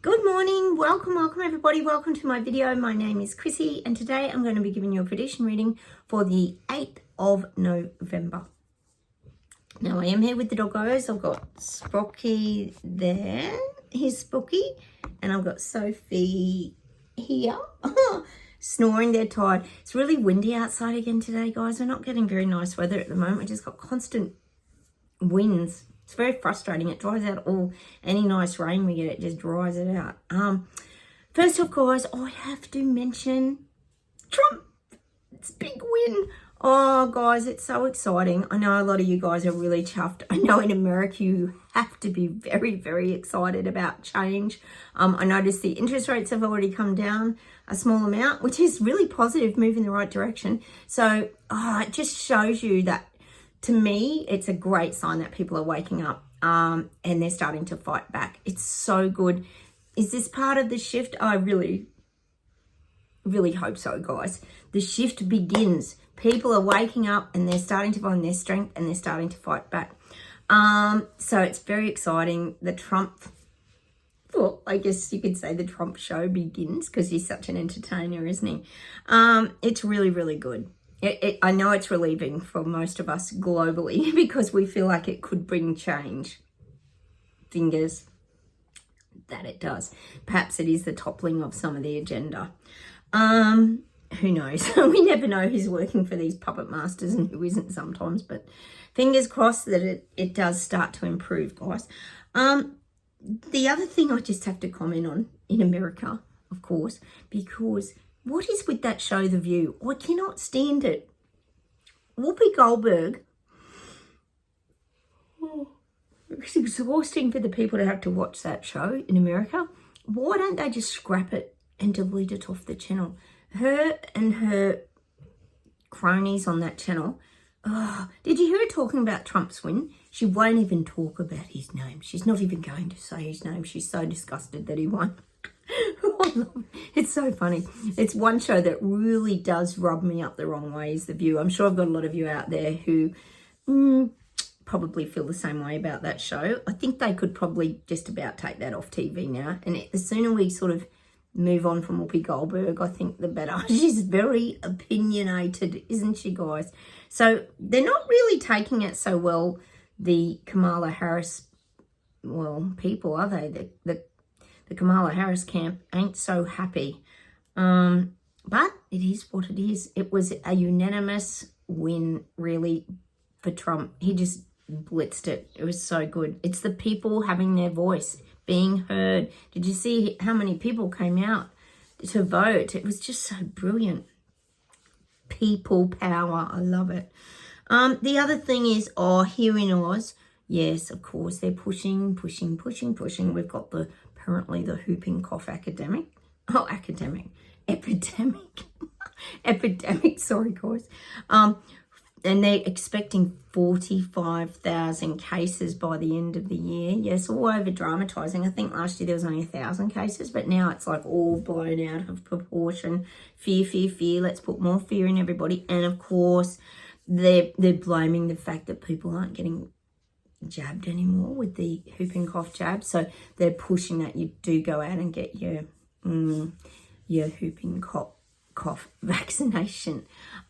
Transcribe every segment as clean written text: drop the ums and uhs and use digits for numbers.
Good morning, welcome everybody, welcome to my video. My name is Chrissy and today I'm going to be giving you a prediction reading for the 8th of November. Now I am here with the doggos. I've got Sprocky there, here's Spooky, and I've got Sophie here, snoring, they're tired. It's really windy outside again today, guys. We're not getting very nice weather at the moment. We just got constant winds. It's very frustrating. It dries out any nice rain we get. It just dries it out. First off, guys, I have to mention Trump. It's a big win. Oh, guys, it's so exciting. I know a lot of you guys are really chuffed. I know in America you have to be very, very excited about change. I noticed the interest rates have already come down a small amount, which is really positive, move in the right direction. So it just shows you that, to me, it's a great sign that people are waking up and they're starting to fight back. It's so good. Is this part of the shift? I really, really hope so, guys. The shift begins. People are waking up and they're starting to find their strength and they're starting to fight back. So it's very exciting. The Trump, well, I guess you could say the Trump show begins because he's such an entertainer, isn't he? It's really, really good. I know it's relieving for most of us globally because we feel like it could bring change. Fingers that it does. Perhaps it is the toppling of some of the agenda. Who knows? We never know who's working for these puppet masters and who isn't sometimes, but fingers crossed that it does start to improve, guys. The other thing I just have to comment on in America, of course, because what is with that show, The View? I cannot stand it. Whoopi Goldberg. It's exhausting for the people to have to watch that show in America. Why don't they just scrap it and delete it off the channel? Her and her cronies on that channel. Did you hear her talking about Trump's win? She won't even talk about his name. She's not even going to say his name. She's so disgusted that he won. It's so funny. It's one show that really does rub me up the wrong way, is The View. I'm sure I've got a lot of you out there who probably feel the same way about that show. I think they could probably just about take that off TV now. And the sooner we sort of move on from Whoopi Goldberg, I think the better. She's very opinionated, isn't she, guys? So they're not really taking it so well, the Kamala Harris, people, are they? The Kamala Harris camp ain't so happy. But it is what it is. It was a unanimous win, really, for Trump. He just blitzed it. It was so good. It's the people having their voice, being heard. Did you see how many people came out to vote? It was just so brilliant. People power. I love it. The other thing is, here in Oz, yes, of course, they're pushing. We've got apparently the whooping cough epidemic. Epidemic, sorry, guys. And they're expecting 45,000 cases by the end of the year. Yes, all over dramatising. I think last year there was only 1,000 cases, but now it's like all blown out of proportion. Fear. Let's put more fear in everybody. And of course, they're blaming the fact that people aren't getting jabbed anymore with the whooping cough jab. So they're pushing that you do go out and get your whooping cough vaccination.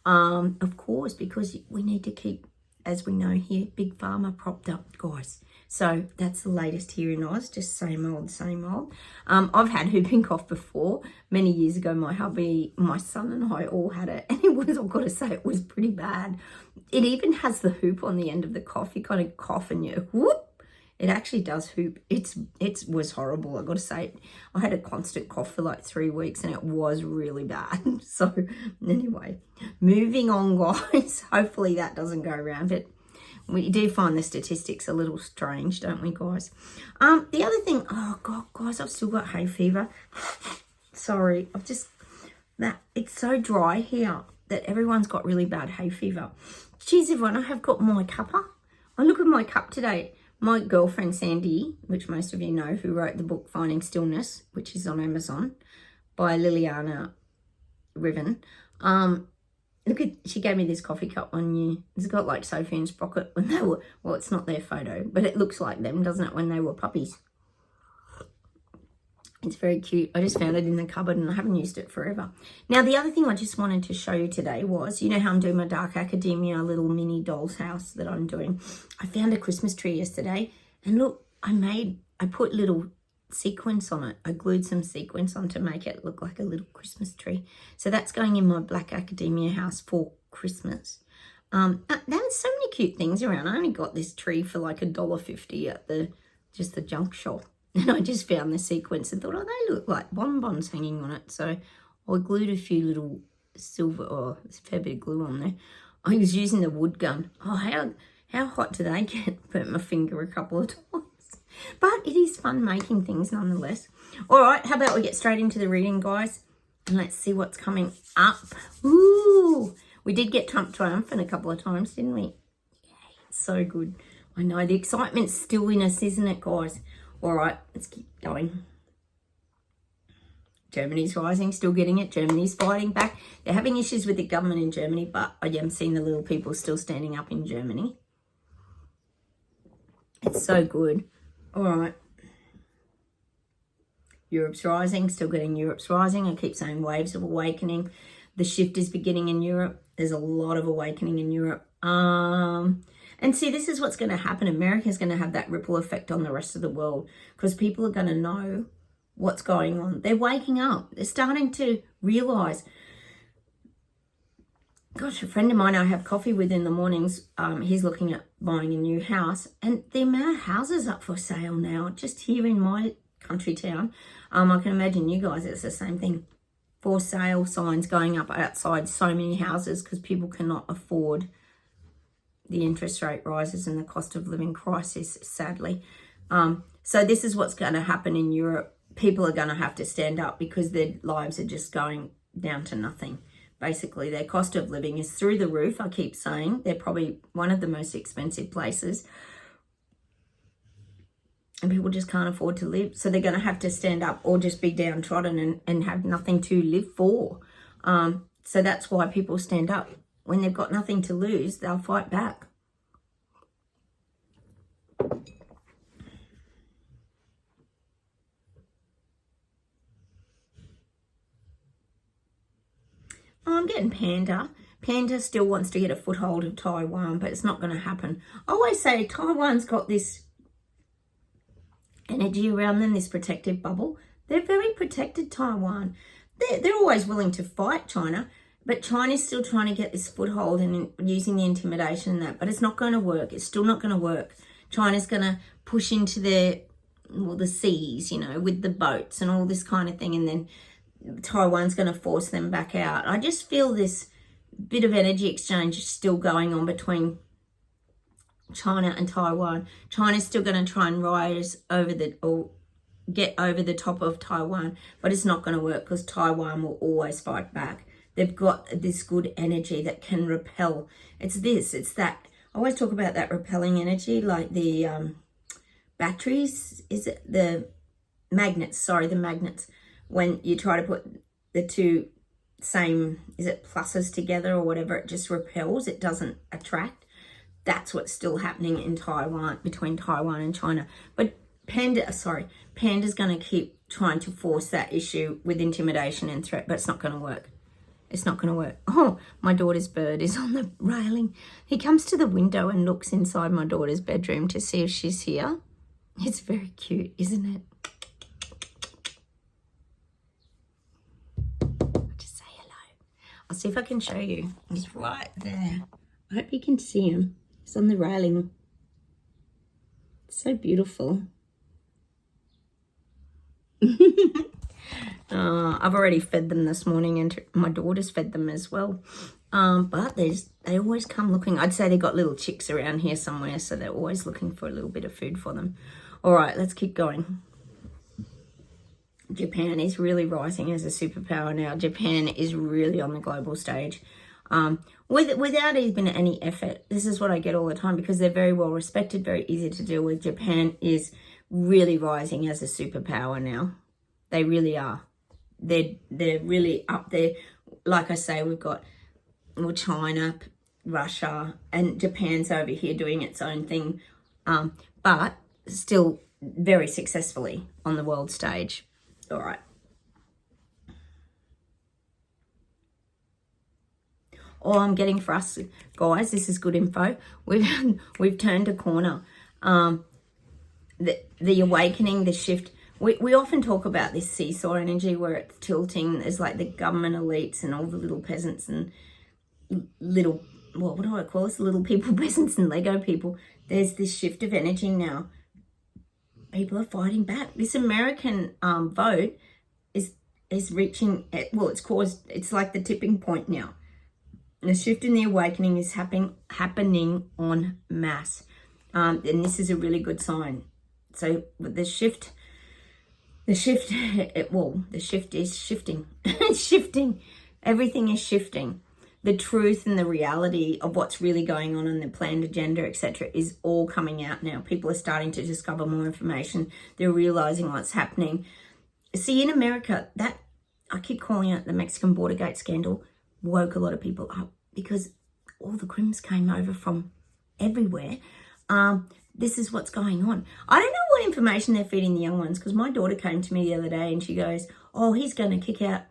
Of course, because we need to keep, as we know here, Big Pharma propped up, guys. So that's the latest here in Oz, just same old. I've had whooping cough before. Many years ago, my hubby, my son and I all had it. And I've got to say, it was pretty bad. It even has the hoop on the end of the cough. You kind of cough and you whoop. It actually does hoop. It was horrible, I've got to say. I had a constant cough for like 3 weeks and it was really bad. So anyway, moving on, guys. Hopefully that doesn't go around. But we do find the statistics a little strange, don't we, guys? The other thing, oh God, guys, I've still got hay fever. Sorry, it's so dry here that everyone's got really bad hay fever. Cheers, everyone, I have got my cuppa. I look at my cup today. My girlfriend, Sandy, which most of you know, who wrote the book Finding Stillness, which is on Amazon, by Liliana Riven. She gave me this coffee cup one year. It's got like Sophie and Sprocket when they were, well, it's not their photo, but it looks like them, doesn't it, when they were puppies. It's very cute. I just found it in the cupboard and I haven't used it forever. Now, the other thing I just wanted to show you today was, you know how I'm doing my Dark Academia little mini doll's house that I'm doing. I found a Christmas tree yesterday and look, I put little sequins on it. I glued some sequins on to make it look like a little Christmas tree. So that's going in my Black Academia house for Christmas. There's so many cute things around. I only got this tree for like $1.50 at the junk shop. And I just found the sequence and thought, oh, they look like bonbons hanging on it. So I glued a few little silver, there's a fair bit of glue on there. I was using the wood gun. Oh, how hot do they get? Burnt my finger a couple of times. But it is fun making things nonetheless. All right, how about we get straight into the reading, guys? And let's see what's coming up. Ooh, we did get Trump triumphant a couple of times, didn't we? Yay, so good. I know, the excitement's still in us, isn't it, guys? All right, let's keep going. Germany's rising, still getting it. Germany's fighting back. They're having issues with the government in Germany, but I am seeing the little people still standing up in Germany. It's so good. All right. Europe's rising, still getting Europe's rising. I keep saying waves of awakening. The shift is beginning in Europe. There's a lot of awakening in Europe. And see, this is what's going to happen. America's going to have that ripple effect on the rest of the world because people are going to know what's going on. They're waking up. They're starting to realize. Gosh, a friend of mine I have coffee with in the mornings, he's looking at buying a new house. And the amount of houses up for sale now, just here in my country town, I can imagine you guys, it's the same thing. For sale signs going up outside so many houses because people cannot afford the interest rate rises and the cost of living crisis, sadly. So this is what's going to happen in Europe. People are going to have to stand up because their lives are just going down to nothing. Basically, their cost of living is through the roof. I keep saying they're probably one of the most expensive places. And people just can't afford to live. So they're going to have to stand up or just be downtrodden and have nothing to live for. So that's why people stand up. When they've got nothing to lose, they'll fight back. Oh, I'm getting Panda. Panda still wants to get a foothold of Taiwan, but it's not going to happen. I always say Taiwan's got this energy around them, this protective bubble. They're very protected, Taiwan. They're always willing to fight China, but China's still trying to get this foothold and using the intimidation and that, but it's not going to work. It's still not going to work. China's going to push into the seas, you know, with the boats and all this kind of thing, and then Taiwan's going to force them back out. I just feel this bit of energy exchange still going on between China and Taiwan. China's still going to try and rise over or get over the top of Taiwan, but it's not going to work because Taiwan will always fight back. They've got this good energy that can repel. It's that. I always talk about that repelling energy, like the batteries. Is it the magnets? Sorry, the magnets. When you try to put the two same, is it pluses together or whatever, it just repels. It doesn't attract. That's what's still happening in Taiwan, between Taiwan and China. But Panda's going to keep trying to force that issue with intimidation and threat, but it's not going to work. It's not going to work. Oh, my daughter's bird is on the railing. He comes to the window and looks inside my daughter's bedroom to see if she's here. It's very cute, isn't it? Just say hello. I'll see if I can show you. He's right there. I hope you can see him. He's on the railing. It's so beautiful. I've already fed them this morning and my daughter's fed them as well. But they always come looking. I'd say they got little chicks around here somewhere, so they're always looking for a little bit of food for them. All right, let's keep going. Japan is really rising as a superpower now. Japan is really on the global stage. Without even any effort. This is what I get all the time because they're very well respected, very easy to deal with. Japan is really rising as a superpower now. They really are. They're really up there. Like I say, we've got China, Russia, and Japan's over here doing its own thing, but still very successfully on the world stage. All right. All I'm getting for us, guys, this is good info. We've turned a corner. The awakening, the shift. We often talk about this seesaw energy where it's tilting. There's like the government elites and all the little peasants and little, what do I call us? Little people, peasants and Lego people. There's this shift of energy now. People are fighting back. This American vote is reaching, well, it's like the tipping point now. The shift in the awakening is happening en masse. And this is a really good sign. So the shift is shifting. It's shifting. Everything is shifting. The truth and the reality of what's really going on in the planned agenda, etc., is all coming out now. People are starting to discover more information. They're realizing what's happening. See, in America, that I keep calling it the Mexican border gate scandal, woke a lot of people up because all the crims came over from everywhere. This is what's going on. I don't know what information they're feeding the young ones, because my daughter came to me the other day and she goes, oh, he's going to kick out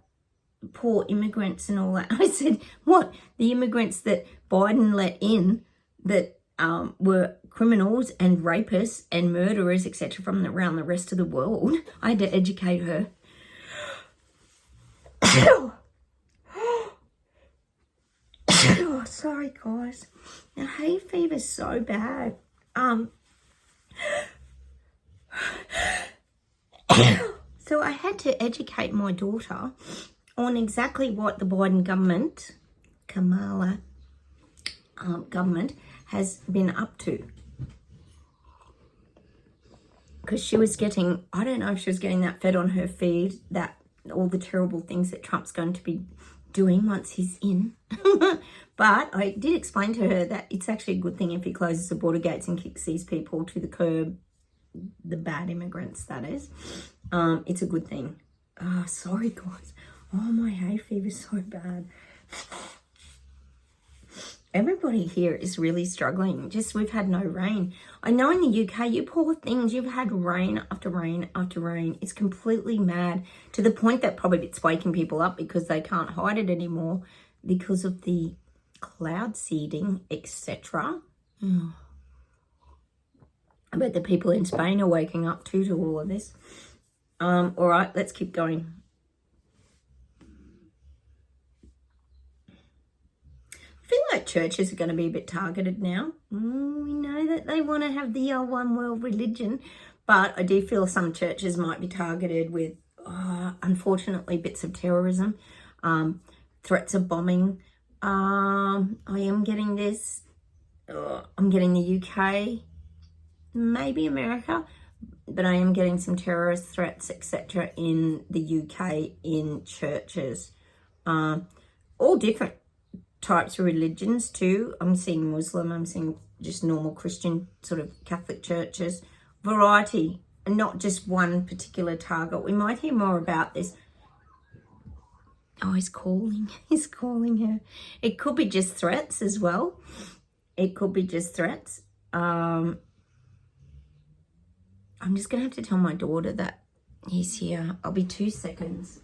poor immigrants and all that. I said, what? The immigrants that Biden let in that were criminals and rapists and murderers, etc., from around the rest of the world. I had to educate her. Oh, sorry, guys. Now, hay fever's so bad. So I had to educate my daughter on exactly what the Biden government, Kamala government, has been up to. Because she was getting, I don't know if she was getting that fed on her feed, that all the terrible things that Trump's going to be doing once he's in. But I did explain to her that it's actually a good thing if he closes the border gates and kicks these people to the curb, the bad immigrants, that is. It's a good thing. Sorry, guys. Oh, my hay fever's so bad. Everybody here is really struggling. Just, we've had no rain. I know in the UK, you poor things, you've had rain after rain after rain. It's completely mad, to the point that probably it's waking people up because they can't hide it anymore because of the cloud seeding, etc. I bet the people in Spain are waking up too to all of this. All right, let's keep going. I feel like churches are going to be a bit targeted now. We know that they want to have the one world religion, but I do feel some churches might be targeted with, unfortunately, bits of terrorism, threats of bombing. I am getting this. I'm getting the UK, maybe America, but I am getting some terrorist threats, etc., in the UK in churches. All different types of religions too. I'm seeing Muslim, I'm seeing just normal Christian sort of Catholic churches. Variety, and not just one particular target. We might hear more about this. Oh, he's calling. He's calling her. It could be just threats as well. It could be just threats. I'm just going to have to tell my daughter that he's here. I'll be 2 seconds.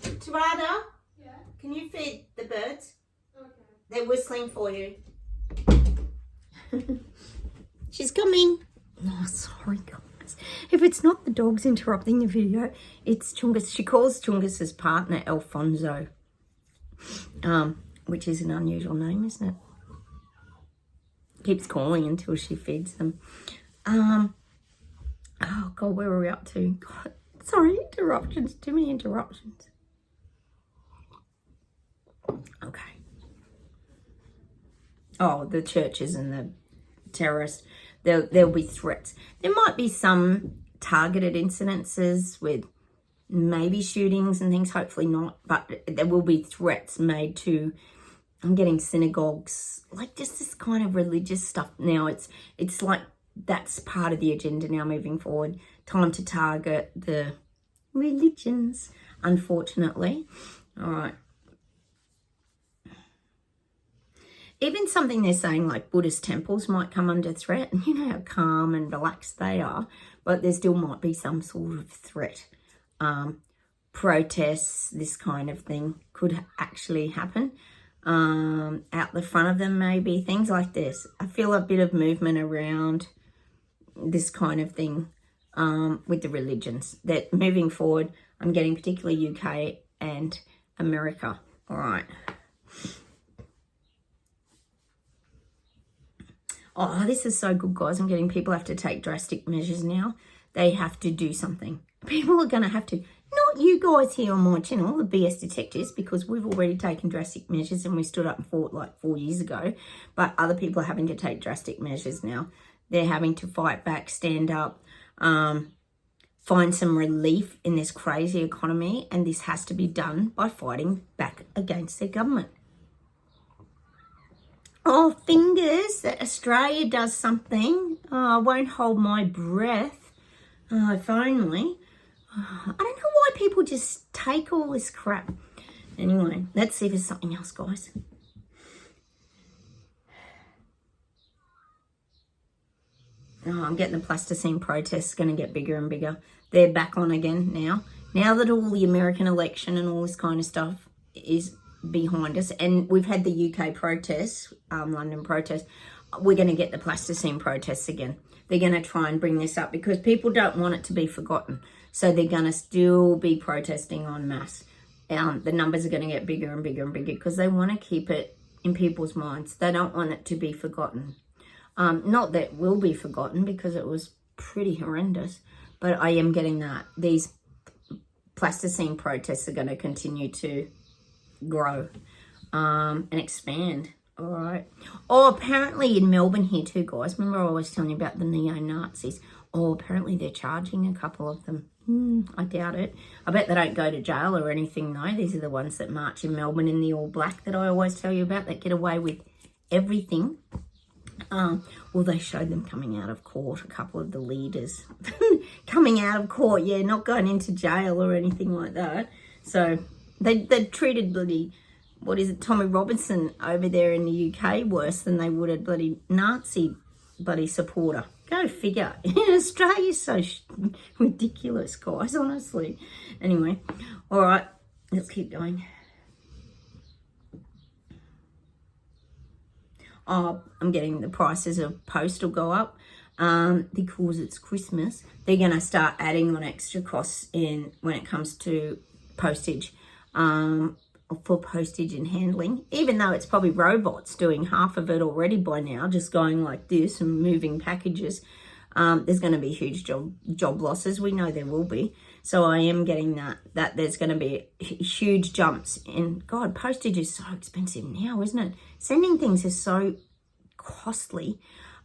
Tawada? Yeah? Can you feed the birds? Okay. They're whistling for you. She's coming. Oh, sorry, guys. If it's not the dogs interrupting the video, it's Chungus. She calls Chungus's partner Alfonso, which is an unusual name, isn't it? Keeps calling until she feeds them. Oh, God, where are we up to? God, sorry, interruptions. Too many interruptions. Okay. Oh, the churches and the terrorists. There'll be threats. There might be some targeted incidences with maybe shootings and things, hopefully not, but there will be threats made to, I'm getting synagogues, like just this kind of religious stuff now. It's like that's part of the agenda now moving forward. Time to target the religions, unfortunately. All right. even something they're saying like Buddhist temples might come under threat. And you know how calm and relaxed they are, but there still might be some sort of threat. Protests, this kind of thing could actually happen. Out the front of them, maybe things like this. I feel a bit of movement around this kind of thing with the religions. That moving forward, I'm getting particularly UK and America. All right. Oh, this is so good, guys. I'm getting people have to take drastic measures now. They have to do something. People are going to have to, not you guys here on my channel, the BS detectives, because we've already taken drastic measures and we stood up and fought like 4 years ago. But other people are having to take drastic measures now. They're having to fight back, stand up, find some relief in this crazy economy. And this has to be done by fighting back against their government. Oh, fingers that Australia does something. Oh, I won't hold my breath. Oh, if only. Oh, I don't know why people just take all this crap. Anyway, let's see if there's something else, guys. Oh, I'm getting the plasticine protests going to get bigger and bigger. They're back on again now. Now that all the American election and all this kind of stuff is behind us, and we've had the UK protests, London protests, we're going to get the plasticine protests again. They're going to try and bring this up because people don't want it to be forgotten. So they're going to still be protesting en masse. The numbers are going to get bigger and bigger and bigger because they want to keep it in people's minds. They don't want it to be forgotten. Not that it will be forgotten because it was pretty horrendous, but I am getting that. These plasticine protests are going to continue to grow and expand. All right. Oh, apparently in Melbourne here too, guys. Remember I was telling you about the neo-Nazis? Oh, apparently they're charging a couple of them. I doubt it. I bet they don't go to jail or anything, though. These are the ones that march in Melbourne in the all black that I always tell you about, that get away with everything. Well, they showed them coming out of court, a couple of the leaders coming out of court, yeah, not going into jail or anything like that. So they treated bloody, what is it, Tommy Robinson over there in the UK worse than they would a bloody Nazi bloody supporter. Go figure. Australia's so ridiculous, guys, honestly. Anyway, all right, let's keep going. Oh, I'm getting the prices of Postal go up because it's Christmas. They're going to start adding on extra costs in when it comes to postage, for postage and handling, even though it's probably robots doing half of it already by now, just going like this and moving packages. There's going to be huge job losses. We know there will be. So I am getting that there's going to be huge jumps in, God, postage is so expensive now, isn't it? Sending things is so costly.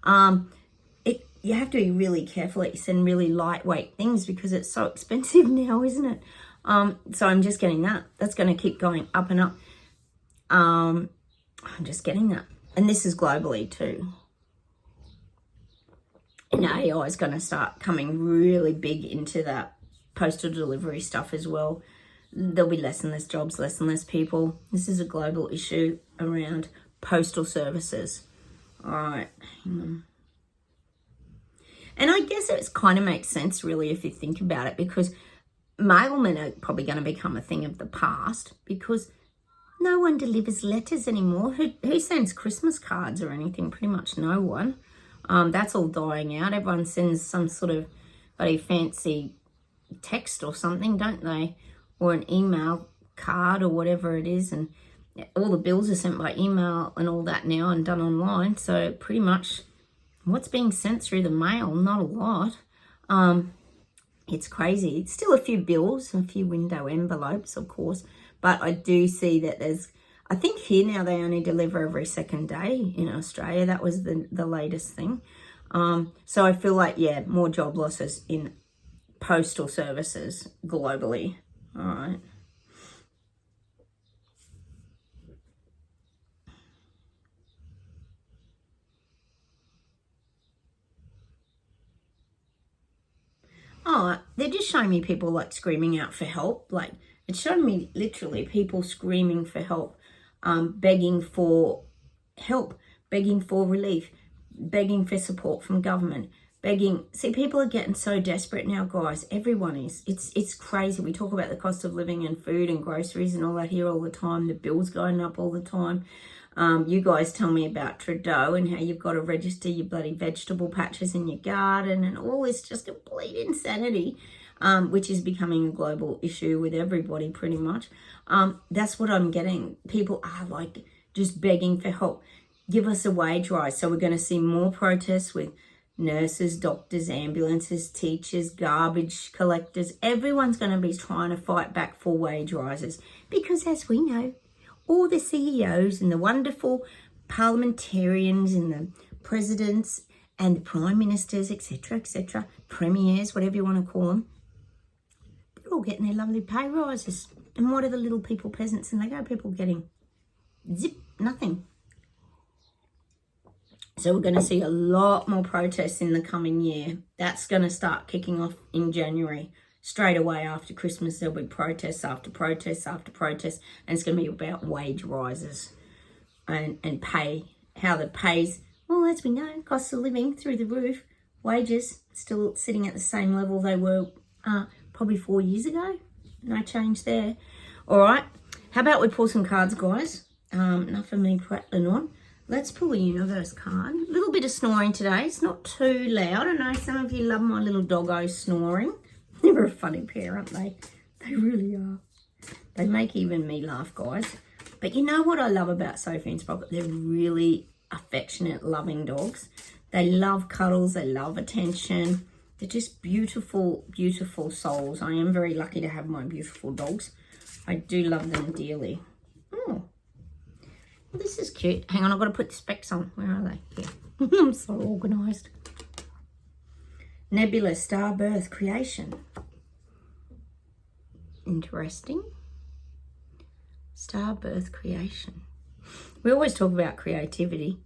You have to be really careful that you send really lightweight things because it's so expensive now, isn't it? So I'm just getting that. That's going to keep going up and up. I'm just getting that. And this is globally too. And AI is going to start coming really big into that postal delivery stuff as well. There'll be less and less jobs, less and less people. This is a global issue around postal services. All right. Hang on. And I guess it kind of makes sense, really, if you think about it, because mailmen are probably going to become a thing of the past because no one delivers letters anymore. Who sends Christmas cards or anything? Pretty much no one. That's all dying out. Everyone sends some sort of bloody fancy text or something, don't they? Or an email card or whatever it is. And all the bills are sent by email and all that now and done online. So pretty much what's being sent through the mail, not a lot. It's crazy. It's still a few bills, a few window envelopes, of course. But I do see that there's, I think here now they only deliver every second day in Australia. That was the latest thing. So I feel like, yeah, more job losses in postal services globally. All right. Oh, they're just showing me people like screaming out for help. Like it's showing me literally people screaming for help, begging for help, begging for relief, begging for support from government, begging. See, people are getting so desperate now, guys. Everyone is. It's crazy. We talk about the cost of living and food and groceries and all that here all the time. The bills going up all the time. You guys tell me about Trudeau and how you've got to register your bloody vegetable patches in your garden and all this just complete insanity, which is becoming a global issue with everybody pretty much. That's what I'm getting. People are like just begging for help. Give us a wage rise. So we're going to see more protests with nurses, doctors, ambulances, teachers, garbage collectors. Everyone's going to be trying to fight back for wage rises because, as we know, all the CEOs and the wonderful parliamentarians and the presidents and the prime ministers, etc., premiers, whatever you want to call them, they're all getting their lovely pay rises. And what are the little people, peasants and Lego people getting? Zip, nothing. So we're going to see a lot more protests in the coming year. That's going to start kicking off in January. Straight away after Christmas, there'll be protests after protests after protests. And it's going to be about wage rises and pay. How the pays, well, as we know, cost of living through the roof. Wages still sitting at the same level they were probably 4 years ago. No change there. All right. How about we pull some cards, guys? Enough of me prattling on. Let's pull a universe card. A little bit of snoring today. It's not too loud. I know some of you love my little doggo snoring. They're a funny pair, aren't they? They really are. They make even me laugh, guys. But you know what I love about Sophie and Sprocket? They're really affectionate, loving dogs. They love cuddles. They love attention. They're just beautiful, beautiful souls. I am very lucky to have my beautiful dogs. I do love them dearly. Oh, well, this is cute. Hang on, I've got to put the specs on. Where are they? Here. I'm so organised. Nebula, star birth, creation. Interesting. Star birth, creation. We always talk about creativity,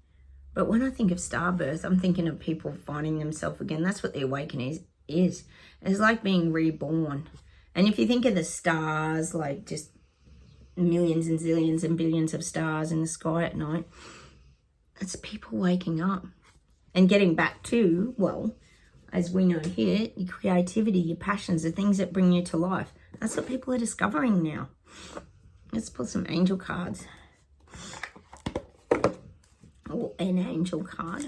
but when I think of star birth, I'm thinking of people finding themselves again. That's what the awakening is. It's like being reborn. And if you think of the stars, like just millions and zillions and billions of stars in the sky at night, it's people waking up and getting back to, well, as we know here, your creativity, your passions, the things that bring you to life. That's what people are discovering now. Let's pull some angel cards. Or an angel card.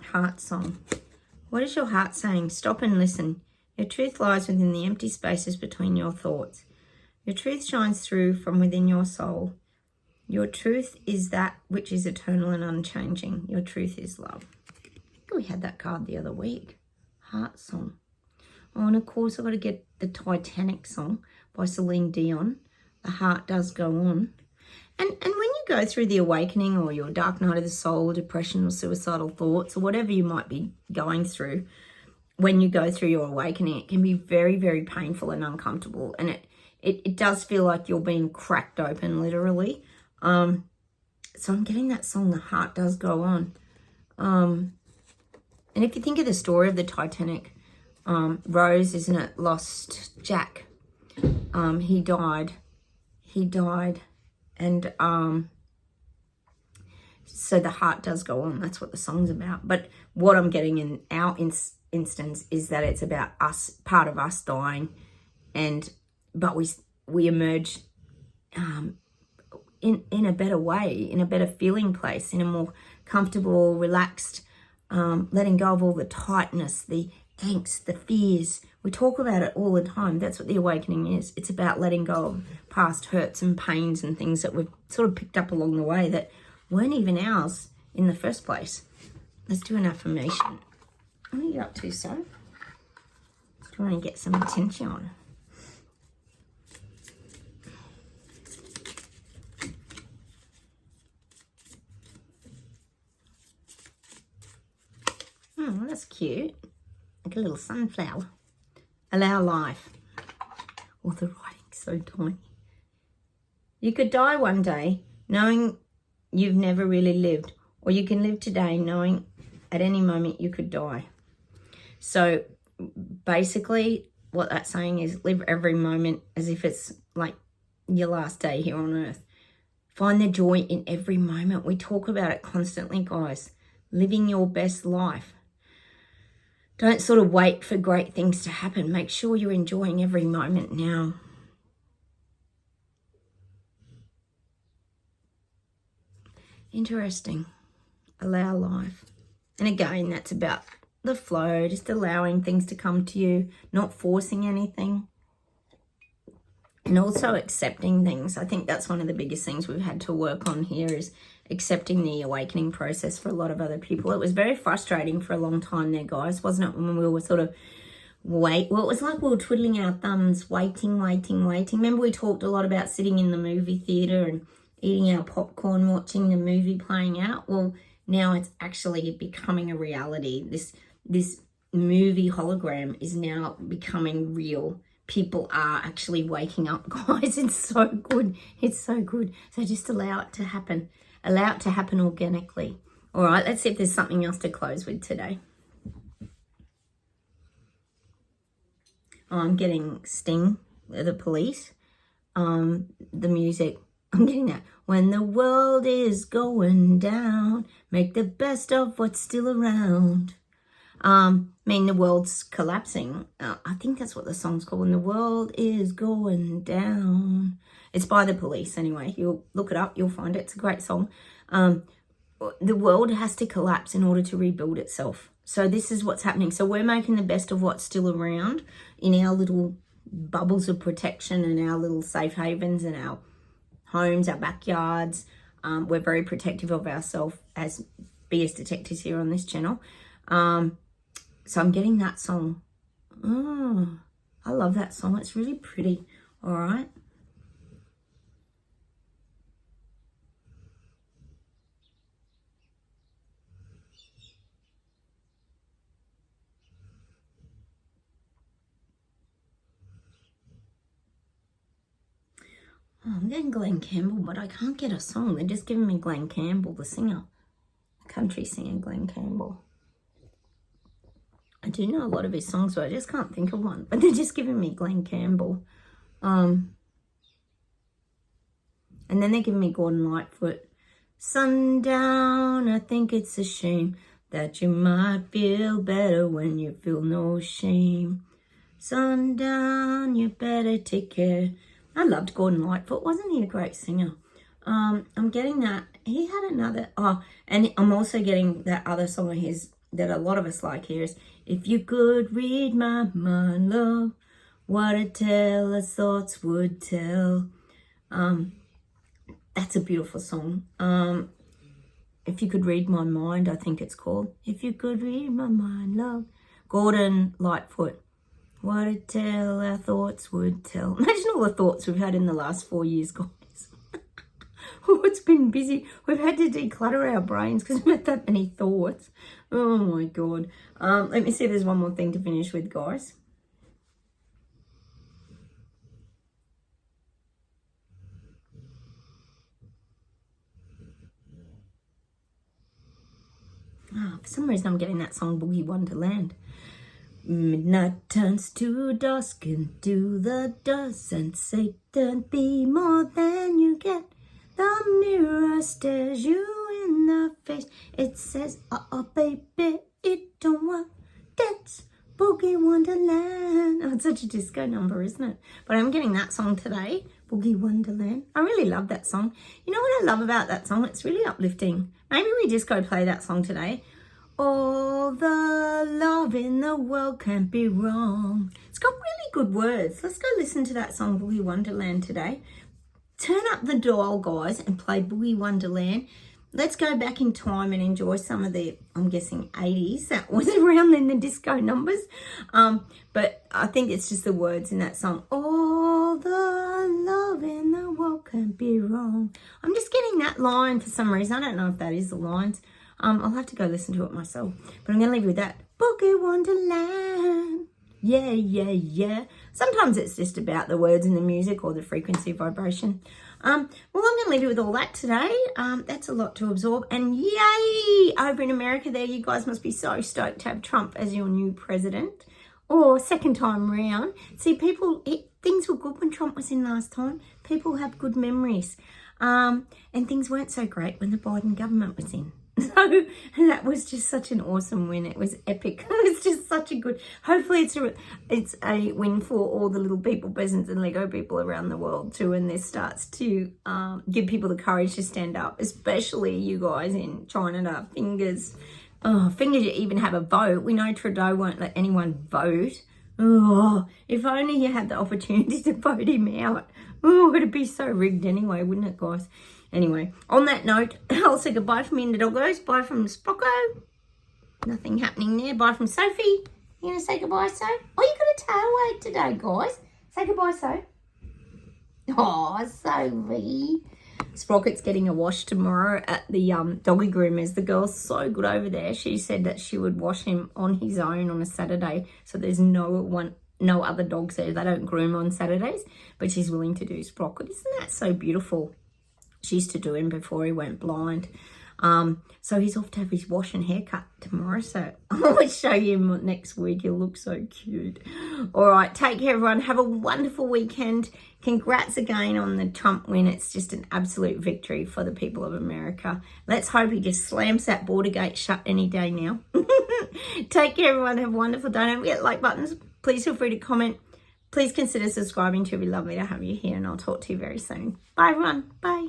Heart song. What is your heart saying? Stop and listen. Your truth lies within the empty spaces between your thoughts. Your truth shines through from within your soul. Your truth is that which is eternal and unchanging. Your truth is love. We had that card the other week. Heart song. Oh, and of course I've got to get the Titanic song by Celine Dion. The heart does go on. And when you go through the awakening or your dark night of the soul, depression or suicidal thoughts or whatever you might be going through, when you go through your awakening, it can be very, very painful and uncomfortable. And it does feel like you're being cracked open, literally. So I'm getting that song, The Heart Does Go On. And if you think of the story of the Titanic, Rose, isn't it, lost Jack. He died. And so the heart does go on. That's what the song's about. But what I'm getting in our instance is that it's about us, part of us dying, but we emerge in a better way, in a better feeling place, in a more comfortable, relaxed, letting go of all the tightness, the angst, the fears. We talk about it all the time. That's what the awakening is. It's about letting go of past hurts and pains and things that we've sort of picked up along the way that weren't even ours in the first place. Let's do an affirmation. What are you up to, so? Do you want to get some attention on? Oh, that's cute. Like a little sunflower. Allow life. Oh, the writing's so tiny. You could die one day knowing you've never really lived, or you can live today knowing at any moment you could die. So basically, what that's saying is live every moment as if it's like your last day here on earth. Find the joy in every moment. We talk about it constantly, guys. Living your best life. Don't sort of wait for great things to happen. Make sure you're enjoying every moment now. Interesting. Allow life. And again, that's about the flow, just allowing things to come to you, not forcing anything. And also accepting things. I think that's one of the biggest things we've had to work on here is accepting the awakening process for a lot of other people. It was very frustrating for a long time there, guys, wasn't it? When we were sort of well, it was like we were twiddling our thumbs, waiting. Remember we talked a lot about sitting in the movie theatre and eating our popcorn, watching the movie playing out. Well, now it's actually becoming a reality. This movie hologram is now becoming real. People are actually waking up, guys. It's so good. It's so good. So just allow it to happen. Allow it to happen organically. All right, let's see if there's something else to close with today. Oh, I'm getting Sting, the Police. The music, I'm getting that. When the world is going down, make the best of what's still around. I mean, the world's collapsing. I think that's what the song's called. When the world is going down. It's by the Police anyway. You'll look it up. You'll find it. It's a great song. The world has to collapse in order to rebuild itself. So this is what's happening. So we're making the best of what's still around in our little bubbles of protection and our little safe havens and our homes, our backyards. We're very protective of ourselves as BS detectives here on this channel. So I'm getting that song. Oh, I love that song. It's really pretty. All right. Oh, I'm getting Glenn Campbell, but I can't get a song. They're just giving me Glenn Campbell, the singer. Country singer Glenn Campbell. I do know a lot of his songs, but I just can't think of one. But they're just giving me Glenn Campbell. And then they're giving me Gordon Lightfoot. Sundown, I think it's a shame that you might feel better when you feel no shame. Sundown, you better take care. I loved Gordon Lightfoot. Wasn't he a great singer? I'm getting that. He had another... Oh, and I'm also getting that other song of his that a lot of us like here is, if you could read my mind, love, what a tale his thoughts would tell. That's a beautiful song. If you could read my mind, I think it's called. If you could read my mind, love. Gordon Lightfoot. What a tale our thoughts would tell. Imagine all the thoughts we've had in the last 4 years, guys. Oh, it's been busy. We've had to declutter our brains because we've had that many thoughts. Oh, my God. Let me see if there's one more thing to finish with, guys. Oh, for some reason, I'm getting that song, Boogie Wonderland. Midnight turns to dusk into the dust, and Satan be more than you get. The mirror stares you in the face. It says, oh, baby, it don't work. Dance, Boogie Wonderland. Oh, it's such a disco number, isn't it? But I'm getting that song today, Boogie Wonderland. I really love that song. You know what I love about that song? It's really uplifting. Maybe we just go play that song today. All the love in the world can't be wrong. It's got really good words. Let's go listen to that song, Boogie Wonderland, today. Turn up the dial, guys, and play Boogie Wonderland. Let's go back in time and enjoy some of the, I'm guessing, 80s. That was around then, the disco numbers. But I think it's just the words in that song. All the love in the world can't be wrong. I'm just getting that line for some reason. I don't know if that is the lines. I'll have to go listen to it myself. But I'm going to leave you with that. Boogie Wonderland. Yeah, yeah, yeah. Sometimes it's just about the words and the music or the frequency vibration. Well, I'm going to leave you with all that today. That's a lot to absorb. And yay! Over in America there, you guys must be so stoked to have Trump as your new president. or second time round. See, things were good when Trump was in last time. People have good memories. And things weren't so great when the Biden government was in. So that was just such an awesome win. It was epic. It was just such a good, hopefully it's a win for all the little people, peasants and Lego people around the world too. And this starts to give people the courage to stand up, especially you guys in China. Fingers you even have a vote. We know Trudeau won't let anyone vote. Oh, if only you had the opportunity to vote him out. Oh, it'd be so rigged anyway, wouldn't it, guys? Anyway, on that note, I'll say goodbye from me and the doggos. Bye from Sprocko. Nothing happening there. Bye from Sophie. You going to say goodbye, So? Oh, you got a tail wag today, guys. Say goodbye, So. Oh, Sophie. Sprocket's getting a wash tomorrow at the doggy groomers. The girl's so good over there. She said that she would wash him on his own on a Saturday. So there's no other dogs there. They don't groom on Saturdays. But she's willing to do Sprocket. Isn't that so beautiful? She used to do him before he went blind. So he's off to have his wash and haircut tomorrow. So I'll show you him next week. He'll look so cute. All right. Take care, everyone. Have a wonderful weekend. Congrats again on the Trump win. It's just an absolute victory for the people of America. Let's hope he just slams that border gate shut any day now. Take care, everyone. Have a wonderful day. Don't forget like buttons. Please feel free to comment. Please consider subscribing too. It'd be lovely to have you here. And I'll talk to you very soon. Bye, everyone. Bye.